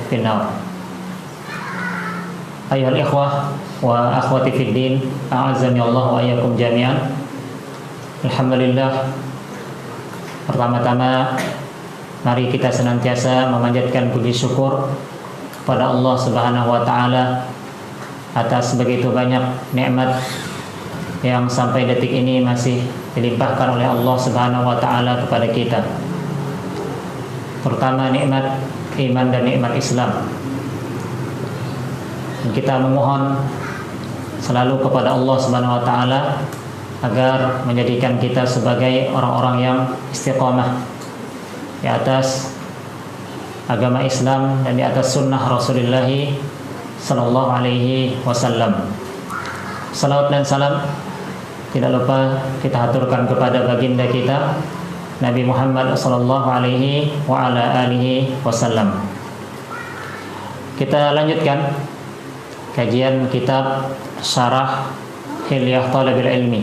finnar. Ayyuhal ikhwah wa akhwati fid din, a'azzani Allah wa iyyakum jami'an. Alhamdulillah, pertama-tama mari kita senantiasa memanjatkan puji syukur kepada Allah Subhanahu wa taala atas begitu banyak nikmat yang sampai detik ini masih dilimpahkan oleh Allah Subhanahu wa taala kepada kita. Terutama nikmat iman dan nikmat Islam. Dan kita memohon selalu kepada Allah Subhanahu wa taala agar menjadikan kita sebagai orang-orang yang istiqamah di atas agama Islam dan di atas sunnah Rasulullah sallallahu alaihi wasallam. Salawat dan salam tidak lupa kita haturkan kepada baginda kita Nabi Muhammad sallallahu alaihi wa ala alihi wasallam. Kita lanjutkan kajian kitab Syarah Hilyah Thalabil Ilmi,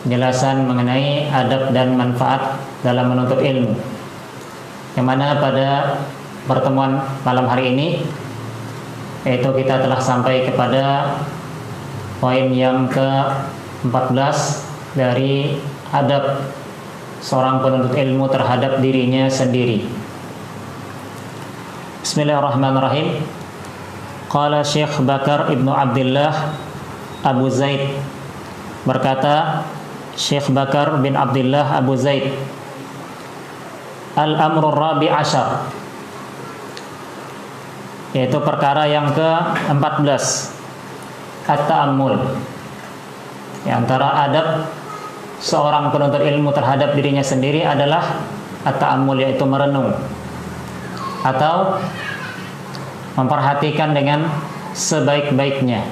penjelasan mengenai adab dan manfaat dalam menuntut ilmu, yang mana pada pertemuan malam hari ini yaitu kita telah sampai kepada poin yang ke-14 dari adab seorang penuntut ilmu terhadap dirinya sendiri. Bismillahirrahmanirrahim. Qala Syekh Bakar Ibnu Abdullah Abu Zaid, berkata Syekh Bakar bin Abdullah Abu Zaid, Al-amrul rabi' asyar, yaitu perkara yang ke-14, at-ta'ammul. Di antara adab seorang penuntut ilmu terhadap dirinya sendiri adalah at-ta'ammul, yaitu merenung atau memperhatikan dengan sebaik-baiknya.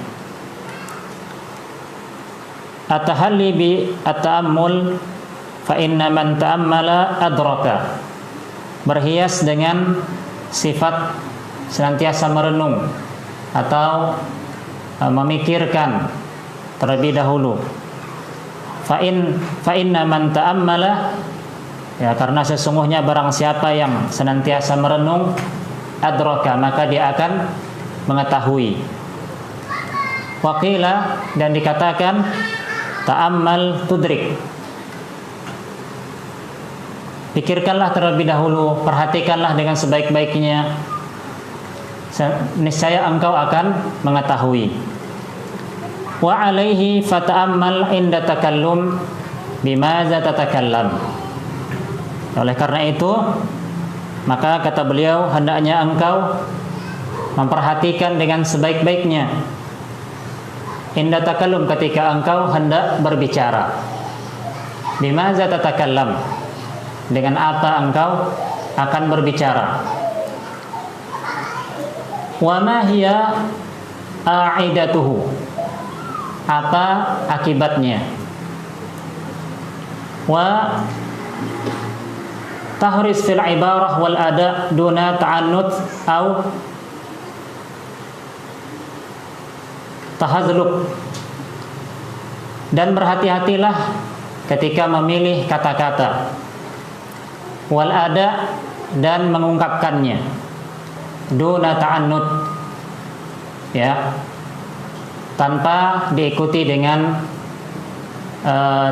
At-tahalli bi at-ta'ammul fa inna man ta'ammala adraka, berhias dengan sifat senantiasa merenung atau memikirkan terlebih dahulu. Fa inna man ta'ammala, ya, karena sesungguhnya barang siapa yang senantiasa merenung, adraka, maka dia akan mengetahui. Waqila, dan dikatakan ta'ammal tudrik, pikirkanlah terlebih dahulu, perhatikanlah dengan sebaik-baiknya, niscaya engkau akan mengetahui. Wa alaihi fata'ammal inda takallum bimaza tatakallam. Oleh karena itu, maka kata beliau, hendaknya engkau memperhatikan dengan sebaik-baiknya inda takallum, ketika engkau hendak berbicara. Bimaza tatakallam, dengan apa engkau akan berbicara. Wa ma hiya a'idatuhu, apa akibatnya. Wa tahris fil ibarah wal ada duna ta'annut au tahazluk, dan berhati-hatilah ketika memilih kata-kata, wal ada, dan mengungkapkannya, duna ta'annut, ya, tanpa diikuti dengan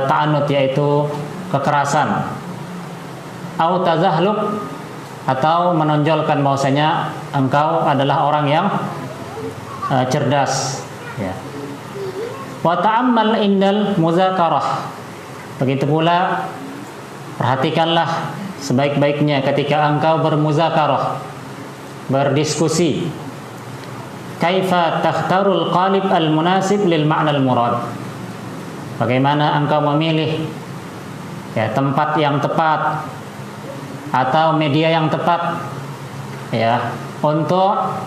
ta'annut, yaitu kekerasan, au tazahluk, atau menonjolkan bahwasanya engkau adalah orang yang cerdas, ya. Wa ta'ammal indal muzakarah, begitu pula perhatikanlah sebaik-baiknya ketika engkau bermuzakarah, berdiskusi. Kaifa takhtarul qalib al-munasib lil ma'na al-murad, bagaimana engkau memilih, ya, tempat yang tepat atau media yang tepat, ya, untuk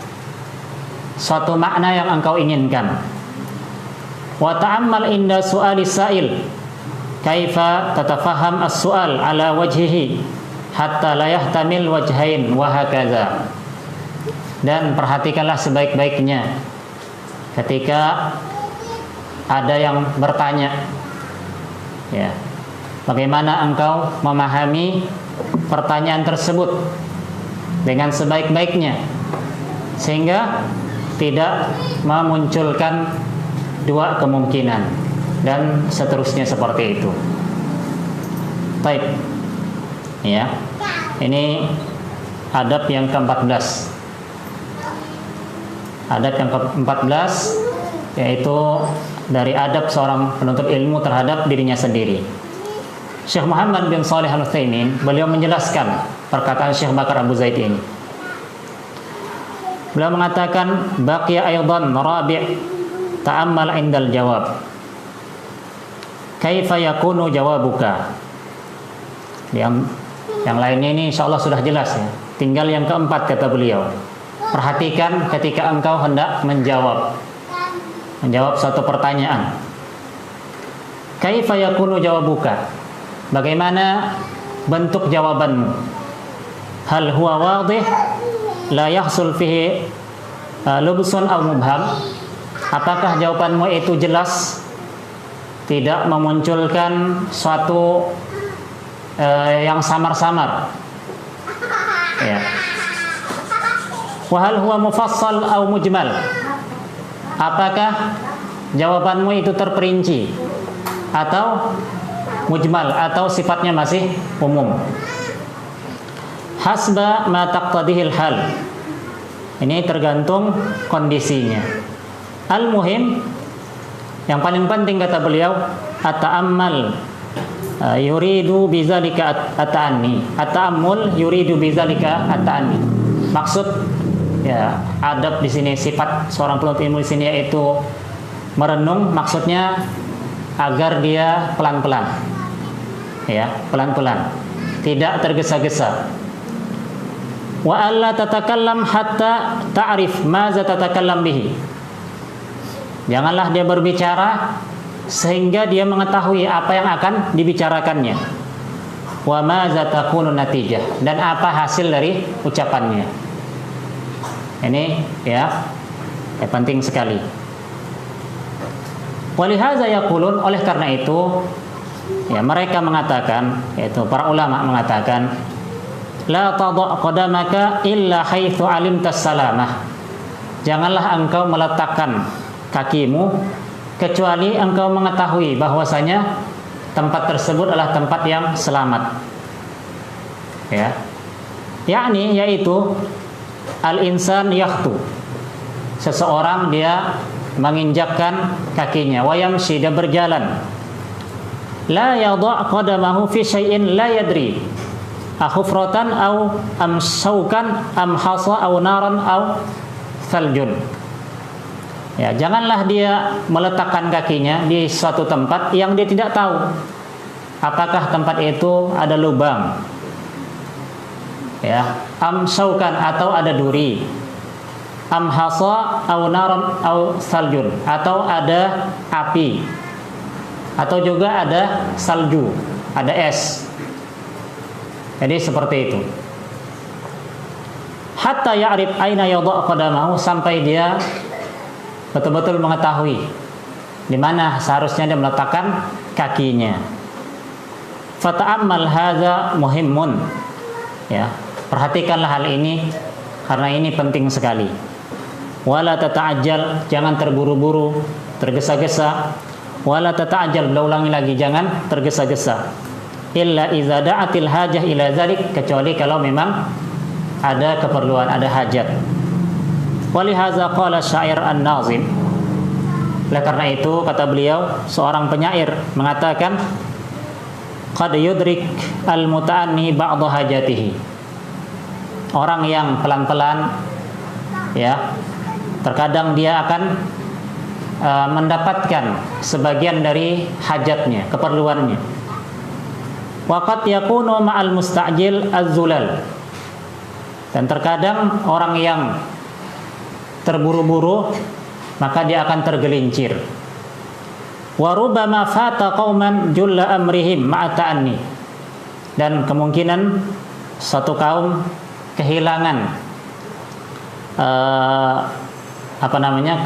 suatu makna yang engkau inginkan. Wa ta'ammal inda su'ali sa'il, kaifa tatafaham as-su'al ala wajhihi hatta la yahtamil wajhain wa hakaza, dan perhatikanlah sebaik-baiknya ketika ada yang bertanya, ya, bagaimana engkau memahami pertanyaan tersebut dengan sebaik-baiknya, sehingga tidak memunculkan dua kemungkinan, dan seterusnya seperti itu. Baik, ya, ini adab yang ke-14. Adab yang ke-14 yaitu dari adab seorang penuntut ilmu terhadap dirinya sendiri. Syekh Muhammad bin Shalih Al-Utsaimin, beliau menjelaskan perkataan Syekh Bakar Abu Zaid ini. Beliau mengatakan, baqiya aydan rabi' ta'ammal indal jawab. Kaifa yakunu jawabuka? Yang lainnya ini insyaallah sudah jelas ya. Tinggal yang keempat kata beliau. Perhatikan ketika engkau hendak menjawab suatu pertanyaan. Kaifa yakunu jawabuka? Bagaimana bentuk jawabanmu? Hal huwa wadih la yahsul fihi lubsun aw mubham? Apakah jawabanmu itu jelas, tidak memunculkan suatu yang samar-samar? Ya. Wa hal huwa mufassal aw mujmal? Apakah jawabanmu itu terperinci atau mujmal, atau sifatnya masih umum? Hasba ma taqtadihil hal. Ini tergantung kondisinya. Al-muhim, yang paling penting kata beliau, at-ta'ammal yuridu bizalika at-ta'anni. At-ta'ammul yuridu bizalika at-ta'anni. Maksud ya adab di sini, sifat seorang penuntut ilmu di sini yaitu merenung, maksudnya agar dia pelan-pelan. Ya, pelan-pelan. Tidak tergesa-gesa. Wa alla tatakallam hatta ta'rif maza tatakallam bihi. Janganlah dia berbicara sehingga dia mengetahui apa yang akan dibicarakannya. Wa maza takunu natijah, dan apa hasil dari ucapannya. Ini ya penting sekali. Walihaza yaqulun, oleh karena itu ya mereka mengatakan, yaitu para ulama mengatakan, la tadha' qadamaka illa haitsu alimta salamah. Janganlah engkau meletakkan kakimu kecuali engkau mengetahui bahwasanya tempat tersebut adalah tempat yang selamat. Ya. Yakni yaitu al-insan yakhtu. Seseorang dia menginjakkan kakinya, wa yamshi, dia berjalan. La yadha' qadamahu fi syai'in la yadri. Akhufratan aw amsaukan am hasa aw naran aw saljun. Ya, janganlah dia meletakkan kakinya di suatu tempat yang dia tidak tahu apakah tempat itu ada lubang, ya, amsaukan, atau ada duri, amhasa au naron au saljun, atau ada api, atau juga ada salju, ada es. Jadi seperti itu. Hatta ya'rif aina yadha' qadamahu, sampai dia betul-betul mengetahui di mana seharusnya dia meletakkan kakinya. Fata'ammal hadza muhimmun. Ya, perhatikanlah hal ini karena ini penting sekali. Wala tata'ajjal, jangan terburu-buru, tergesa-gesa. Wala tata'ajjal, ulangi lagi, jangan tergesa-gesa. Illa idza da'atil hajah ila dzalik, kecuali kalau memang ada keperluan, ada hajat. Walihaza qala syair an-nazim. Oleh karena itu kata beliau, seorang penyair mengatakan, qad yudrik al-muta'anni ba'dha hajatihi. Orang yang pelan-pelan, ya, terkadang dia akan mendapatkan sebagian dari hajatnya, keperluannya. Waqad yakunu ma'al musta'jil az-zulal. Dan terkadang orang yang terburu-buru maka dia akan tergelincir. Wa rubbama fata qauman julla amrihim ma'a ta'anni. Dan kemungkinan satu kaum kehilangan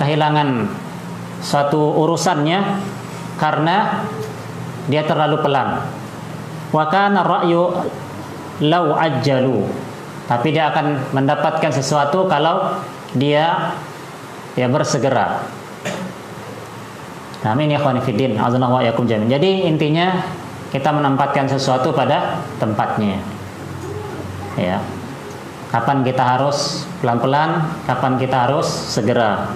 kehilangan suatu urusannya karena dia terlalu pelan. Wa kana ra'yu law ajjalu tapi dia akan mendapatkan sesuatu kalau dia bersegera. Nah, ini ikhwan fillah, azanallahu wa iyyakum jami'an. Jadi intinya kita menempatkan sesuatu pada tempatnya. Ya. Kapan kita harus pelan-pelan, kapan kita harus segera.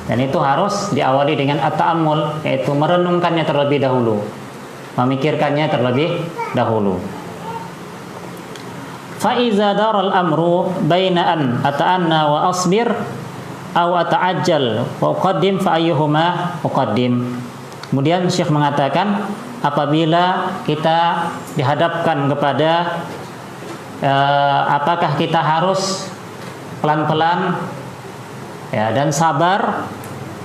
Dan itu harus diawali dengan at-ta'ammul, yaitu merenungkannya terlebih dahulu, memikirkannya terlebih dahulu. Fa iza daral amru baina an ata'anna wa asbir aw ata'ajjal wa uqaddim fa ayyuhuma uqaddim. Kemudian Syekh mengatakan, apabila kita dihadapkan kepada apakah kita harus pelan-pelan dan sabar,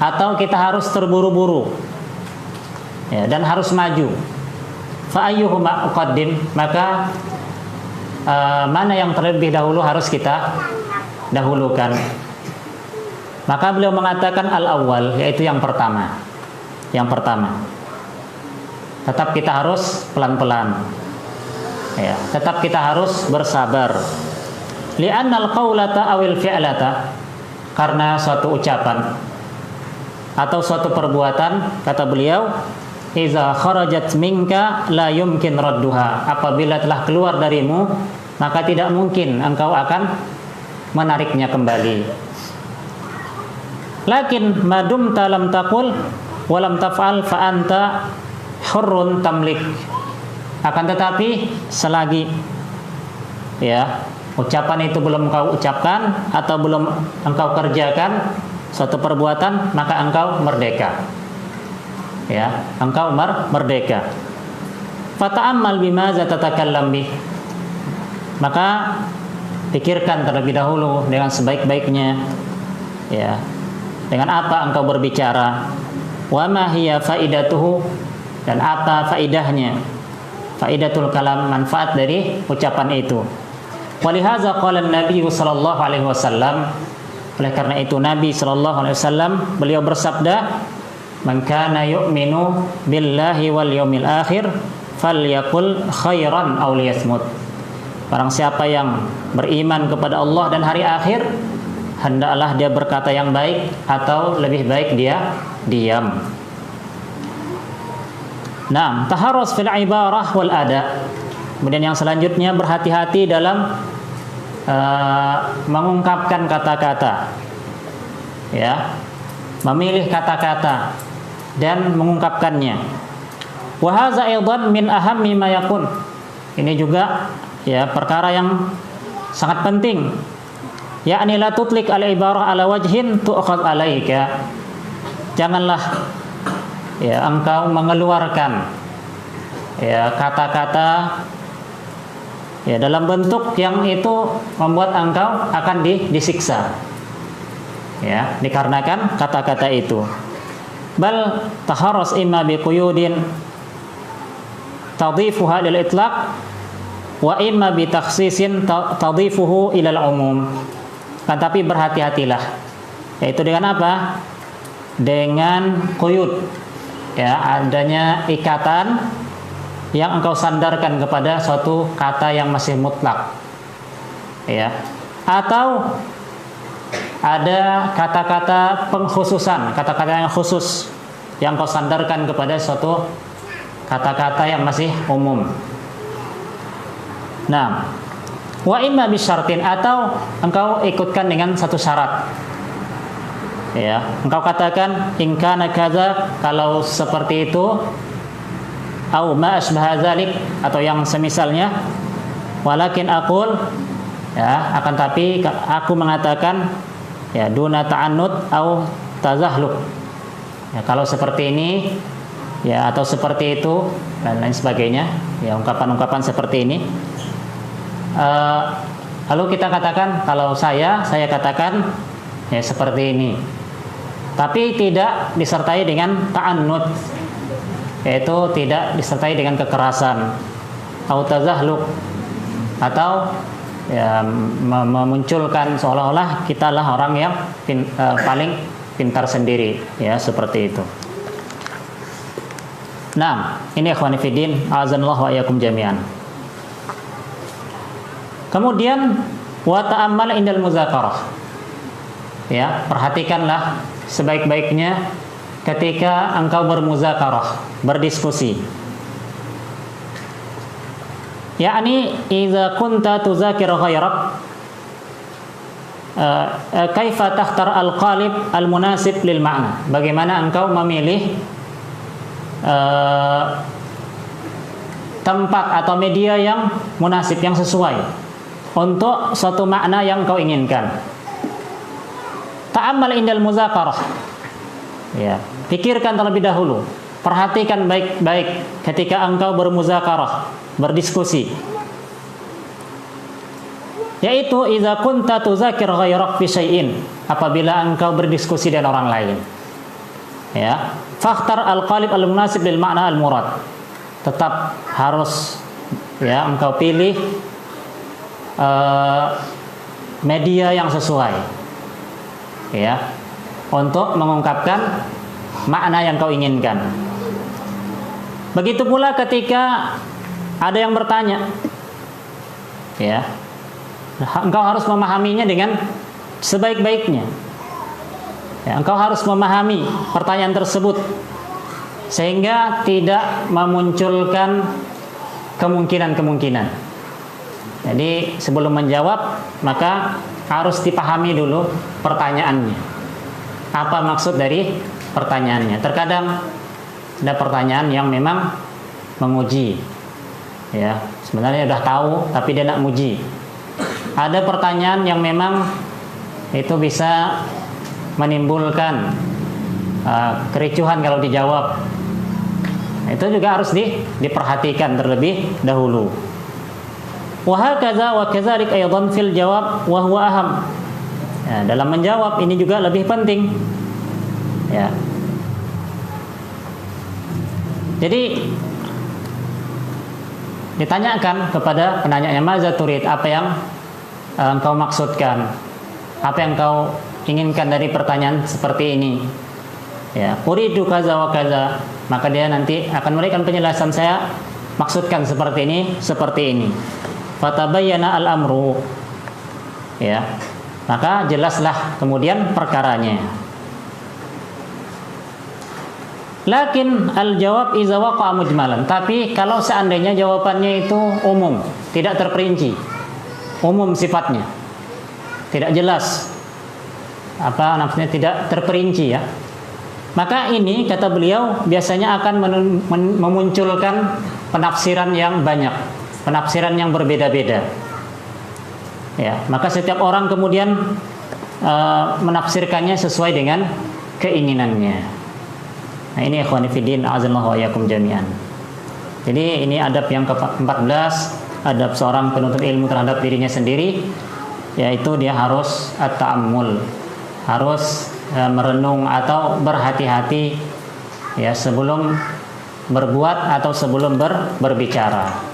atau kita harus terburu-buru dan harus maju, fa ayyuhuma uqaddim, maka mana yang terlebih dahulu harus kita dahulukan. Maka beliau mengatakan al-awwal, yaitu yang pertama. Yang pertama. Tetap kita harus pelan-pelan. Ya, tetap kita harus bersabar. Li'annal qaulata awil fi'lata, karena suatu ucapan atau suatu perbuatan, kata beliau, iza kharajat minka la yumkin radduha, apabila telah keluar darimu, maka tidak mungkin engkau akan menariknya kembali. Lakin madum lam taqul walam taf'al fa anta hurrun tamlik. Akan tetapi selagi ucapan itu belum engkau ucapkan atau belum engkau kerjakan suatu perbuatan, maka engkau merdeka. Engkau merdeka. Fata'ammal bimaza tatakallam bih. Maka pikirkan terlebih dahulu dengan sebaik-baiknya. Dengan apa engkau berbicara? Wa ma hiya faidatuhu, dan apa faidahnya? Faidatul kalam, manfaat dari ucapan itu. Walihaza qala an-nabiy sallallahu alaihi wasallam, oleh karena itu Nabi sallallahu alaihi wasallam beliau bersabda, man kana yu'minu billahi wal yawmil akhir falyaqul khairan aw liyasmut. Barang siapa yang beriman kepada Allah dan hari akhir, hendaklah dia berkata yang baik, atau lebih baik dia diam. Nah, taharus fil ibarah wal ada. Kemudian yang selanjutnya, berhati-hati dalam mengungkapkan kata-kata. Memilih kata-kata dan mengungkapkannya. Wa hadza aidan min ahammi ma yakun. Ini juga perkara yang sangat penting. Yakni la tutlik al-ibarah ala wajhin tu'khad alaika. Janganlah engkau mengeluarkan kata-kata dalam bentuk yang itu membuat engkau akan disiksa. Dikarenakan kata-kata itu. Bal taharras imma biquyudin tadhifuha lil itlaq wa imma bi takhsisin tadhifuhu ila al-umum. Tapi berhati-hatilah, yaitu dengan apa? Dengan quyud, adanya ikatan yang engkau sandarkan kepada suatu kata yang masih mutlak, atau ada kata-kata pengkhususan, kata-kata yang khusus yang engkau sandarkan kepada suatu kata-kata yang masih umum. Nah, wa imma bisyartin, atau engkau ikutkan dengan satu syarat. Engkau katakan in kana kadza, kalau seperti itu, au ma asbaha dzalik, atau yang semisalnya. Walakin aqul, akan tapi aku mengatakan duna ta'annud au tazahluk. Kalau seperti ini atau seperti itu dan lain sebagainya, ungkapan-ungkapan seperti ini. Lalu kita katakan, kalau saya katakan seperti ini, tapi tidak disertai dengan ta'annud, yaitu tidak disertai dengan kekerasan, atau tazahluk, atau memunculkan seolah-olah kita lah orang yang paling pintar sendiri, seperti itu. Nah, ini ikhwani fiddin, azanallahu wa iyyakum jami'an. Kemudian wa ta'ammal indal muzakarah. Ya, perhatikanlah sebaik-baiknya ketika engkau bermuzakarah, berdiskusi. Yakni idza kunta tuzakir ghairak kaifa takhtar al-qalib al-munasib lil ma'na. Bagaimana engkau memilih tempat atau media yang munasib, yang sesuai untuk suatu makna yang kau inginkan. Ta'ammal indal muzakarah. Ya, pikirkan terlebih dahulu. Perhatikan baik-baik ketika engkau bermuzakarah, berdiskusi. Yaitu idza kunta tuzakir ghairak fi syai'in, apabila engkau berdiskusi dengan orang lain. Ya, fakhtar al-qalib al-munasib lil ma'na al-murad. Tetap harus ya engkau pilih media yang sesuai. Ya, untuk mengungkapkan makna yang kau inginkan. Begitu pula ketika ada yang bertanya, ya, engkau harus memahaminya dengan sebaik-baiknya. Ya, engkau harus memahami pertanyaan tersebut sehingga tidak memunculkan kemungkinan-kemungkinan. Jadi sebelum menjawab maka harus dipahami dulu pertanyaannya. Apa maksud dari pertanyaannya? Terkadang ada pertanyaan yang memang menguji. Ya, sebenarnya udah tahu tapi dia nak muji. Ada pertanyaan yang memang itu bisa menimbulkan kericuhan kalau dijawab. Itu juga harus diperhatikan terlebih dahulu. Wa hakadza wa kadzalik aidan fil jawab wa huwa aham. Ya, dalam menjawab ini juga lebih penting. Ya. Jadi ditanyakan kepada penanyanya, maza turid, apa yang engkau maksudkan, apa yang engkau inginkan dari pertanyaan seperti ini. Ya, uridu kaza wa kaza, maka dia nanti akan memberikan penjelasan, saya maksudkan seperti ini, seperti ini. Fatabayyana al-amru. Ya. Maka jelaslah kemudian perkaranya. Lakin al-jawab iza waqa'a mujmalan. Tapi kalau seandainya jawabannya itu umum, tidak terperinci, umum sifatnya, tidak jelas, apa namanya, tidak terperinci ya, maka ini kata beliau biasanya akan memunculkan penafsiran yang banyak, penafsiran yang berbeda-beda. Ya, maka setiap orang kemudian menafsirkannya sesuai dengan keinginannya. Nah, ini ikhwani fiddin, azallahu wa iyyakum jami'an. Jadi ini adab yang ke-14, adab seorang penuntut ilmu terhadap dirinya sendiri, yaitu dia harus at-ta'ammul, harus merenung atau berhati-hati ya sebelum berbuat atau sebelum berbicara.